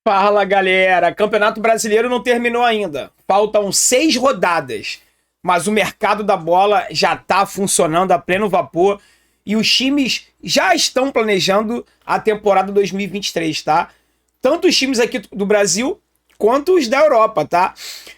Fala, galera! Campeonato Brasileiro não terminou ainda. Faltam 6 rodadas, mas o mercado da bola já está funcionando a pleno vapor e os times já estão planejando a temporada 2023, tá? Tanto os times aqui do Brasil quanto os da Europa, tá?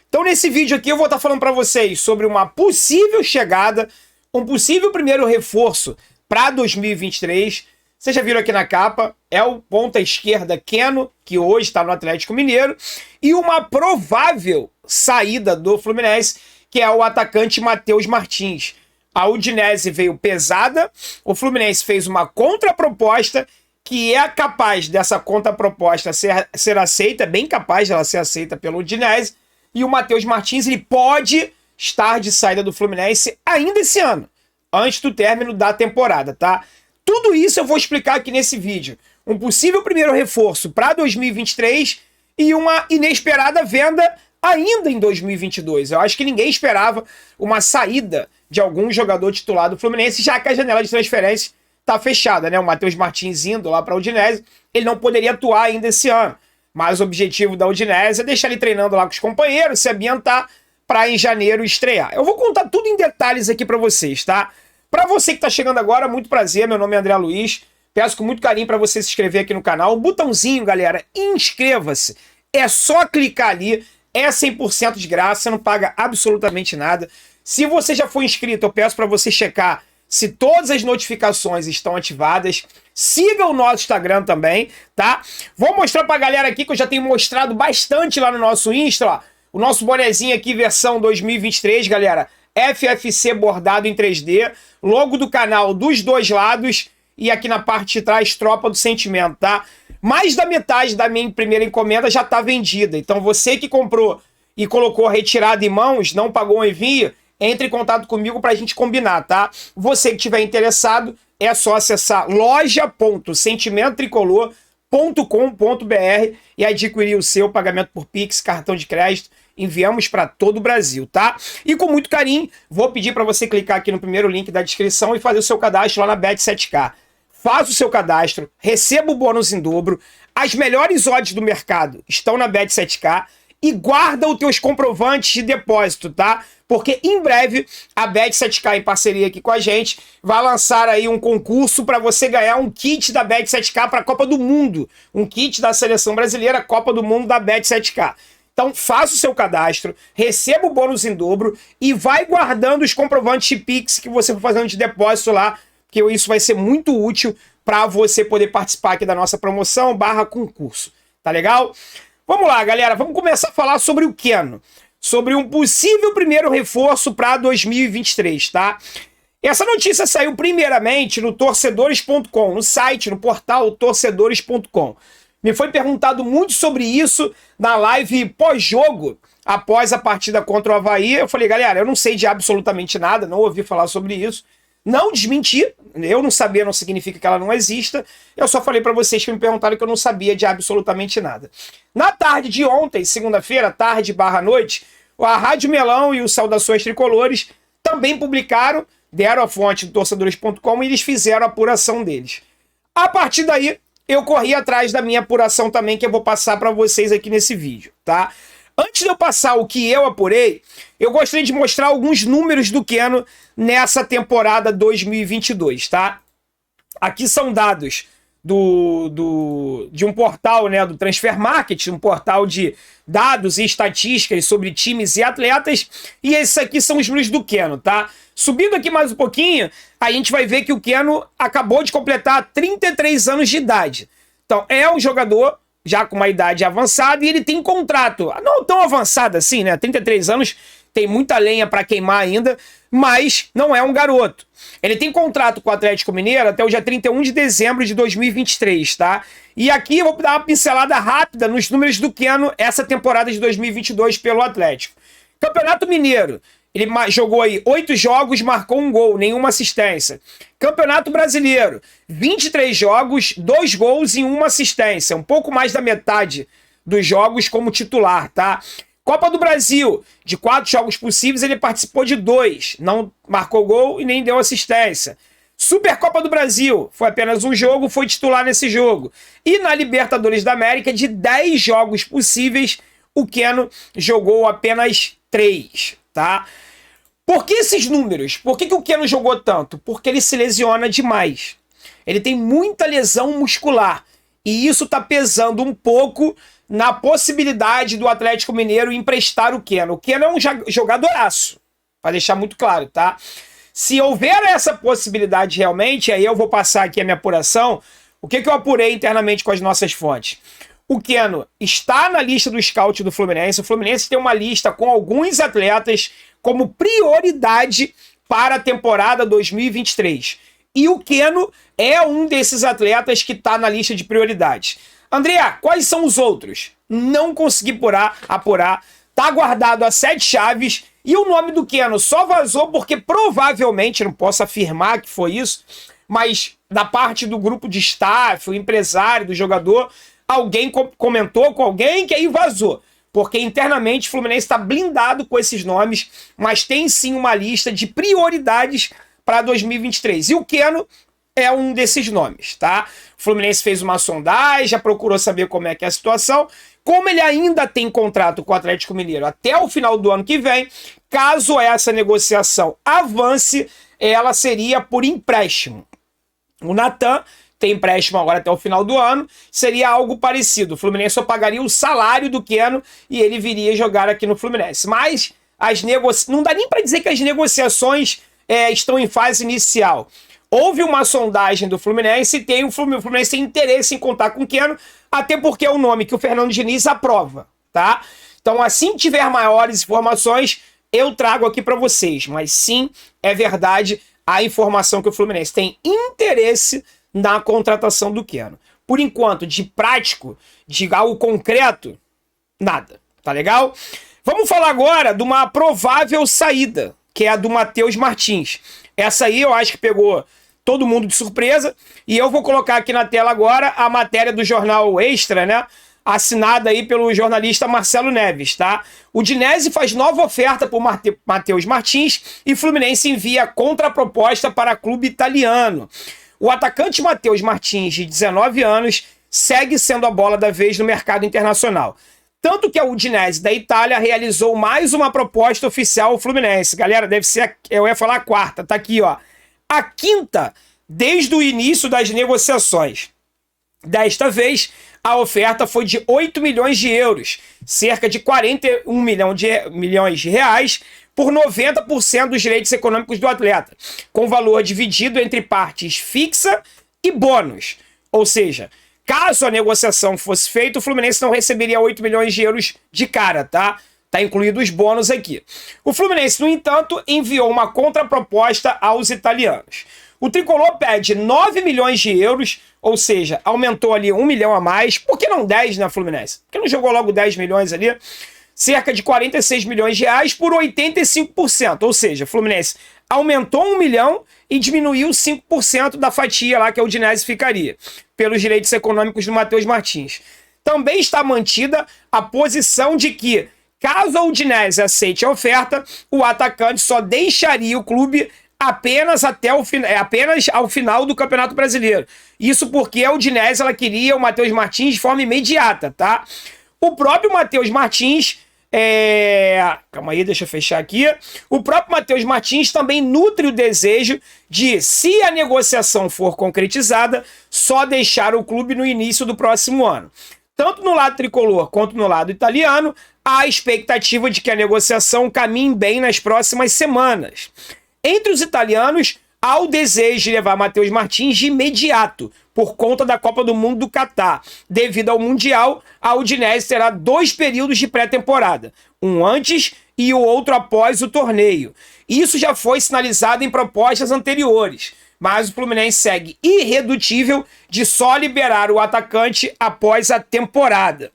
Então, nesse vídeo aqui, eu vou estar falando para vocês sobre uma possível chegada, um possível primeiro reforço para 2023. Vocês já viram aqui na capa, é o ponta esquerda Keno, que hoje está no Atlético Mineiro, e uma provável saída do Fluminense, que é o atacante Matheus Martins. A Udinese veio pesada, o Fluminense fez uma contraproposta, que é capaz dessa contraproposta ser aceita, bem capaz dela ser aceita pelo Udinese, e o Matheus Martins ele pode estar de saída do Fluminense ainda esse ano, antes do término da temporada, tá? Tudo isso eu vou explicar aqui nesse vídeo. Um possível primeiro reforço para 2023 e uma inesperada venda ainda em 2022. Eu acho que ninguém esperava uma saída de algum jogador titular do Fluminense, já que a janela de transferência está fechada, né? O Matheus Martins indo lá para a Udinese, ele não poderia atuar ainda esse ano. Mas o objetivo da Udinese é deixar ele treinando lá com os companheiros, se ambientar para em janeiro estrear. Eu vou contar tudo em detalhes aqui para vocês, tá? Para você que está chegando agora, muito prazer, meu nome é André Luiz, peço com muito carinho para você se inscrever aqui no canal, o botãozinho, galera, inscreva-se, é só clicar ali, é 100% de graça, você não paga absolutamente nada. Se você já foi inscrito, eu peço para você checar se todas as notificações estão ativadas, siga o nosso Instagram também, tá? Vou mostrar para a galera aqui que eu já tenho mostrado bastante lá no nosso Insta, ó, o nosso bonezinho aqui, versão 2023, galera, FFC bordado em 3D, logo do canal dos dois lados e aqui na parte de trás, Tropa do Sentimento, tá? Mais da metade da minha primeira encomenda já tá vendida, então você que comprou e colocou retirada em mãos, não pagou um envio, entre em contato comigo pra gente combinar, tá? Você que tiver interessado, é só acessar loja.sentimentotricolor.com.br e adquirir o seu pagamento por Pix, cartão de crédito. Enviamos para todo o Brasil, tá? E com muito carinho, vou pedir para você clicar aqui no primeiro link da descrição e fazer o seu cadastro lá na Bet7k. Faça o seu cadastro, receba o bônus em dobro, as melhores odds do mercado estão na Bet7k e guarda os teus comprovantes de depósito, tá? Porque em breve a Bet7k, em parceria aqui com a gente, vai lançar aí um concurso para você ganhar um kit da Bet7k para a Copa do Mundo. Um kit da Seleção Brasileira, Copa do Mundo da Bet7k. Então faça o seu cadastro, receba o bônus em dobro e vai guardando os comprovantes de Pix que você for fazendo de depósito lá, porque isso vai ser muito útil para você poder participar aqui da nossa promoção / concurso. Tá legal? Vamos lá, galera. Vamos começar a falar sobre o Keno. Sobre um possível primeiro reforço para 2023, tá? Essa notícia saiu primeiramente no torcedores.com, no site, no portal torcedores.com. Me foi perguntado muito sobre isso na live pós-jogo, após a partida contra o Avaí. Eu falei, galera, eu não sei de absolutamente nada, não ouvi falar sobre isso. Não desmenti, eu não saber não significa que ela não exista. Eu só falei para vocês que me perguntaram que eu não sabia de absolutamente nada. Na tarde de ontem, segunda-feira, tarde / noite, a Rádio Melão e o Saudações Tricolores também publicaram, deram a fonte do torcedores.com e eles fizeram a apuração deles. A partir daí, eu corri atrás da minha apuração também, que eu vou passar para vocês aqui nesse vídeo, tá? Antes de eu passar o que eu apurei, eu gostaria de mostrar alguns números do Keno nessa temporada 2022, tá? Aqui são dados de um portal, né, do Transfer Market, um portal de dados e estatísticas sobre times e atletas, e esses aqui são os números do Keno, tá? Subindo aqui mais um pouquinho, a gente vai ver que o Keno acabou de completar 33 anos de idade. Então, é um jogador já com uma idade avançada e ele tem contrato, não tão avançado assim, né? 33 anos, tem muita lenha para queimar ainda, mas não é um garoto. Ele tem contrato com o Atlético Mineiro até o dia 31 de dezembro de 2023, tá? E aqui eu vou dar uma pincelada rápida nos números do Keno essa temporada de 2022 pelo Atlético. Campeonato Mineiro, ele jogou aí 8 jogos, marcou 1 gol, nenhuma assistência. Campeonato Brasileiro, 23 jogos, 2 gols e 1 assistência. Um pouco mais da metade dos jogos como titular, tá? Copa do Brasil, de 4 jogos possíveis, ele participou de 2. Não marcou gol e nem deu assistência. Supercopa do Brasil, foi apenas um jogo, foi titular nesse jogo. E na Libertadores da América, de 10 jogos possíveis, o Keno jogou apenas 3, tá? Por que esses números? Por que o Keno jogou tanto? Porque ele se lesiona demais. Ele tem muita lesão muscular. E isso tá pesando um pouco na possibilidade do Atlético Mineiro emprestar o Keno. O Keno é um jogadoraço, para deixar muito claro, tá? Se houver essa possibilidade realmente, aí eu vou passar aqui a minha apuração. O que eu apurei internamente com as nossas fontes? O Keno está na lista do scout do Fluminense. O Fluminense tem uma lista com alguns atletas como prioridade para a temporada 2023. E o Keno é um desses atletas que está na lista de prioridades. André, quais são os outros? Não consegui apurar. Tá guardado a 7 chaves. E o nome do Keno só vazou porque provavelmente, não posso afirmar que foi isso, mas da parte do grupo de staff, o empresário, do jogador, alguém comentou com alguém que aí vazou. Porque internamente o Fluminense está blindado com esses nomes, mas tem sim uma lista de prioridades para 2023. E o Keno é um desses nomes, tá? O Fluminense fez uma sondagem, já procurou saber como é que é a situação. Como ele ainda tem contrato com o Atlético Mineiro até o final do ano que vem, caso essa negociação avance, ela seria por empréstimo. O Natan tem empréstimo agora até o final do ano, seria algo parecido. O Fluminense só pagaria o salário do Keno e ele viria jogar aqui no Fluminense. Mas não dá nem para dizer que as negociações estão em fase inicial. Houve uma sondagem do Fluminense e o Fluminense tem interesse em contar com o Keno, até porque é um nome que o Fernando Diniz aprova, tá? Então, assim que tiver maiores informações, eu trago aqui para vocês. Mas sim, é verdade a informação que o Fluminense tem interesse na contratação do Keno. Por enquanto, de prático, de algo concreto, nada. Tá legal? Vamos falar agora de uma provável saída, que é a do Matheus Martins. Essa aí eu acho que pegou todo mundo de surpresa. E eu vou colocar aqui na tela agora a matéria do Jornal Extra, né? Assinada aí pelo jornalista Marcelo Neves, tá? O Udinese faz nova oferta por Matheus Martins e Fluminense envia contraproposta para clube italiano. O atacante Matheus Martins, de 19 anos, segue sendo a bola da vez no mercado internacional. Tanto que a Udinese da Itália realizou mais uma proposta oficial ao Fluminense. Galera, deve ser, eu ia falar a quarta, tá aqui, ó. A quinta desde o início das negociações. Desta vez, a oferta foi de 8 milhões de euros, cerca de 41 milhões de reais, por 90% dos direitos econômicos do atleta, com valor dividido entre partes fixa e bônus. Ou seja, caso a negociação fosse feita, o Fluminense não receberia 8 milhões de euros de cara, tá? Tá incluído os bônus aqui. O Fluminense, no entanto, enviou uma contraproposta aos italianos. O tricolor pede 9 milhões de euros, ou seja, aumentou ali 1 milhão a mais. Por que não 10 na Fluminense? Por que não jogou logo 10 milhões ali? Cerca de 46 milhões de reais por 85%. Ou seja, o Fluminense aumentou 1 milhão e diminuiu 5% da fatia lá que a Udinese ficaria, pelos direitos econômicos do Matheus Martins. Também está mantida a posição de que, caso a Udinese aceite a oferta, o atacante só deixaria o clube apenas ao final do Campeonato Brasileiro. Isso porque a Udinese ela queria o Matheus Martins de forma imediata, tá? O próprio Matheus Martins... Calma aí, deixa eu fechar aqui. O próprio Matheus Martins também nutre o desejo de, se a negociação for concretizada, só deixar o clube no início do próximo ano. Tanto no lado tricolor quanto no lado italiano, há a expectativa de que a negociação caminhe bem nas próximas semanas. Entre os italianos, há o desejo de levar Matheus Martins de imediato, por conta da Copa do Mundo do Catar. Devido ao Mundial, a Udinese terá 2 períodos de pré-temporada, um antes e o outro após o torneio. Isso já foi sinalizado em propostas anteriores, mas o Fluminense segue irredutível de só liberar o atacante após a temporada.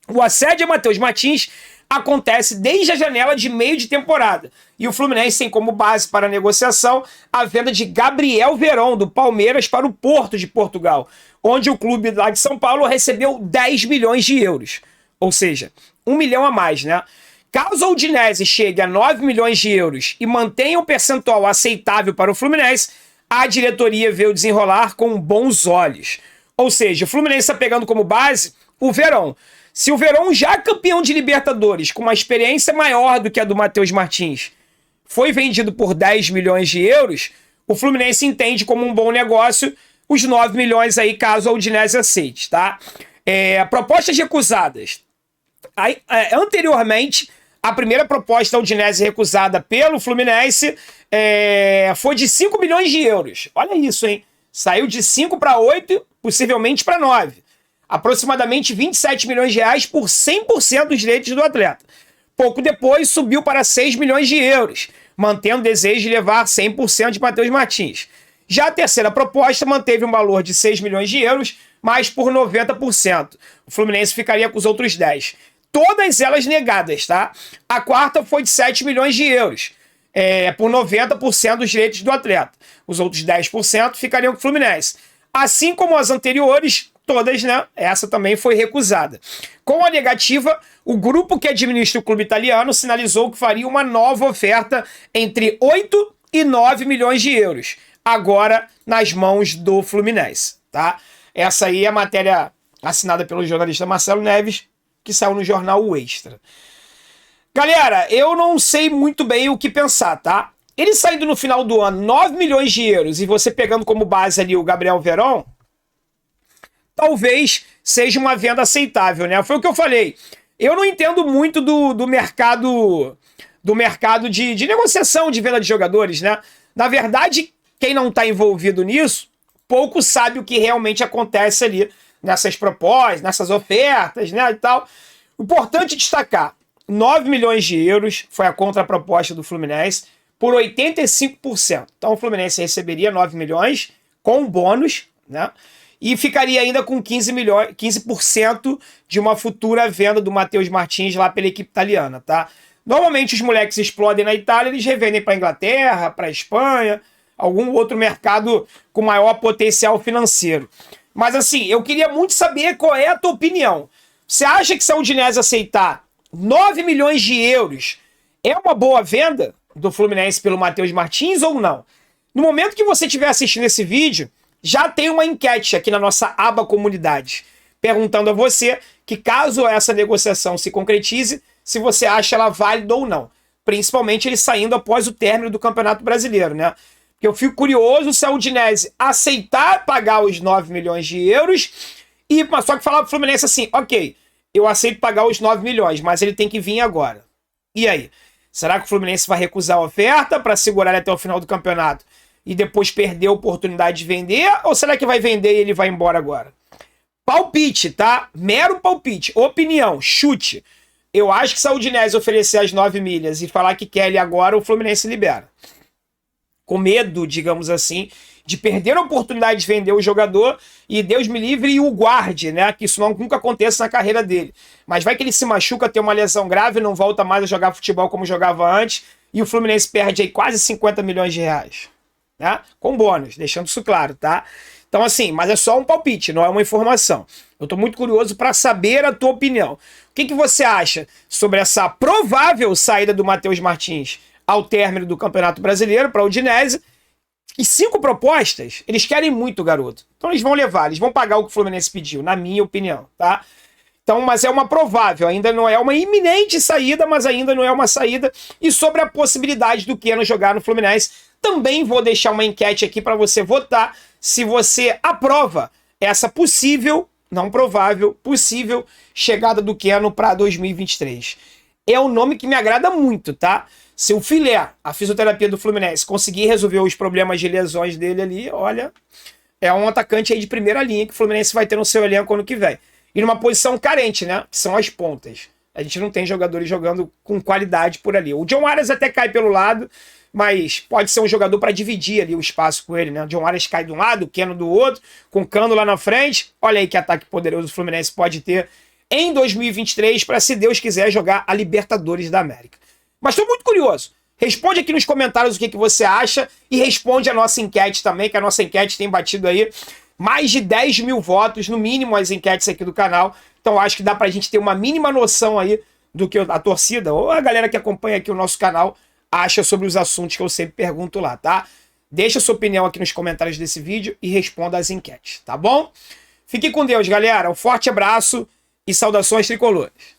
O assédio a Matheus Martins acontece desde a janela de meio de temporada. E o Fluminense tem como base para a negociação a venda de Gabriel Veron, do Palmeiras, para o Porto de Portugal, onde o clube lá de São Paulo recebeu 10 milhões de euros. Ou seja, 1 milhão a mais, né? Caso a Udinese chegue a 9 milhões de euros e mantenha um percentual aceitável para o Fluminense, a diretoria vê o desenrolar com bons olhos. Ou seja, o Fluminense está pegando como base o Verón. Se o Verón, já campeão de Libertadores, com uma experiência maior do que a do Matheus Martins, foi vendido por 10 milhões de euros, o Fluminense entende como um bom negócio os 9 milhões aí, caso a Udinese aceite, tá? Propostas recusadas. Anteriormente, a primeira proposta da Udinese recusada pelo Fluminense foi de 5 milhões de euros. Olha isso, hein? Saiu de 5 para 8, possivelmente para 9. Aproximadamente 27 milhões de reais por 100% dos direitos do atleta. Pouco depois, subiu para 6 milhões de euros, mantendo o desejo de levar 100% de Matheus Martins. Já a terceira proposta manteve um valor de 6 milhões de euros, mas por 90%. O Fluminense ficaria com os outros 10. Todas elas negadas, tá? A quarta foi de 7 milhões de euros, por 90% dos direitos do atleta. Os outros 10% ficariam com o Fluminense. Assim como as anteriores, todas, né? Essa também foi recusada. Com a negativa, o grupo que administra o clube italiano sinalizou que faria uma nova oferta entre 8 e 9 milhões de euros, agora nas mãos do Fluminense, tá? Essa aí é a matéria assinada pelo jornalista Marcelo Neves, que saiu no jornal O Extra. Galera, eu não sei muito bem o que pensar, tá? Ele saindo no final do ano 9 milhões de euros e você pegando como base ali o Gabriel Verón, talvez seja uma venda aceitável, né? Foi o que eu falei. Eu não entendo muito do mercado de negociação de venda de jogadores, né? Na verdade, quem não está envolvido nisso, pouco sabe o que realmente acontece ali nessas propostas, nessas ofertas, né, e tal. Importante destacar, 9 milhões de euros foi a contraproposta do Fluminense por 85%. Então o Fluminense receberia 9 milhões com bônus, né? E ficaria ainda com 15% de uma futura venda do Matheus Martins lá pela equipe italiana, tá? Normalmente os moleques explodem na Itália, eles revendem para a Inglaterra, para a Espanha, algum outro mercado com maior potencial financeiro. Mas assim, eu queria muito saber qual é a tua opinião. Você acha que se a Udinese aceitar 9 milhões de euros é uma boa venda do Fluminense pelo Matheus Martins ou não? No momento que você estiver assistindo esse vídeo, já tem uma enquete aqui na nossa aba comunidade, perguntando a você que caso essa negociação se concretize, se você acha ela válida ou não. Principalmente ele saindo após o término do Campeonato Brasileiro, né? Porque eu fico curioso se a Udinese aceitar pagar os 9 milhões de euros, mas só que falar pro Fluminense assim, ok, eu aceito pagar os 9 milhões, mas ele tem que vir agora. E aí? Será que o Fluminense vai recusar a oferta para segurar ele até o final do campeonato e depois perder a oportunidade de vender? Ou será que vai vender e ele vai embora agora? Palpite, tá? Mero palpite. Opinião, chute. Eu acho que se a Udinese oferecer as 9 milhas e falar que quer ele agora, o Fluminense libera. Com medo, digamos assim, de perder a oportunidade de vender o jogador e Deus me livre e o guarde, né? Que isso nunca aconteça na carreira dele. Mas vai que ele se machuca, tem uma lesão grave, não volta mais a jogar futebol como jogava antes e o Fluminense perde aí quase 50 milhões de reais, né? Com bônus, deixando isso claro, tá? Então assim, mas é só um palpite, não é uma informação. Eu tô muito curioso para saber a tua opinião. O que você acha sobre essa provável saída do Matheus Martins ao término do Campeonato Brasileiro para a Udinese? E 5 propostas, eles querem muito, garoto. Então eles vão levar, eles vão pagar o que o Fluminense pediu, na minha opinião, tá? Então, mas é uma provável, ainda não é uma iminente saída, mas ainda não é uma saída. E sobre a possibilidade do Keno jogar no Fluminense, também vou deixar uma enquete aqui para você votar se você aprova essa possível, não provável, possível chegada do Keno para 2023. É um nome que me agrada muito, tá? Se o Filé, a fisioterapia do Fluminense, conseguir resolver os problemas de lesões dele ali, olha, é um atacante aí de primeira linha que o Fluminense vai ter no seu elenco ano que vem. E numa posição carente, né? Que são as pontas. A gente não tem jogadores jogando com qualidade por ali. O John Arias até cai pelo lado, mas pode ser um jogador para dividir ali o espaço com ele, né? O John Arias cai de um lado, o Keno do outro, com o Cano lá na frente. Olha aí que ataque poderoso o Fluminense pode ter em 2023 para, se Deus quiser, jogar a Libertadores da América. Mas estou muito curioso. Responde aqui nos comentários o que você acha e responde a nossa enquete também, que a nossa enquete tem batido aí mais de 10 mil votos, no mínimo, as enquetes aqui do canal. Então acho que dá pra gente ter uma mínima noção aí do que a torcida ou a galera que acompanha aqui o nosso canal acha sobre os assuntos que eu sempre pergunto lá, tá? Deixa sua opinião aqui nos comentários desse vídeo e responda as enquetes, tá bom? Fique com Deus, galera. Um forte abraço e saudações tricolores.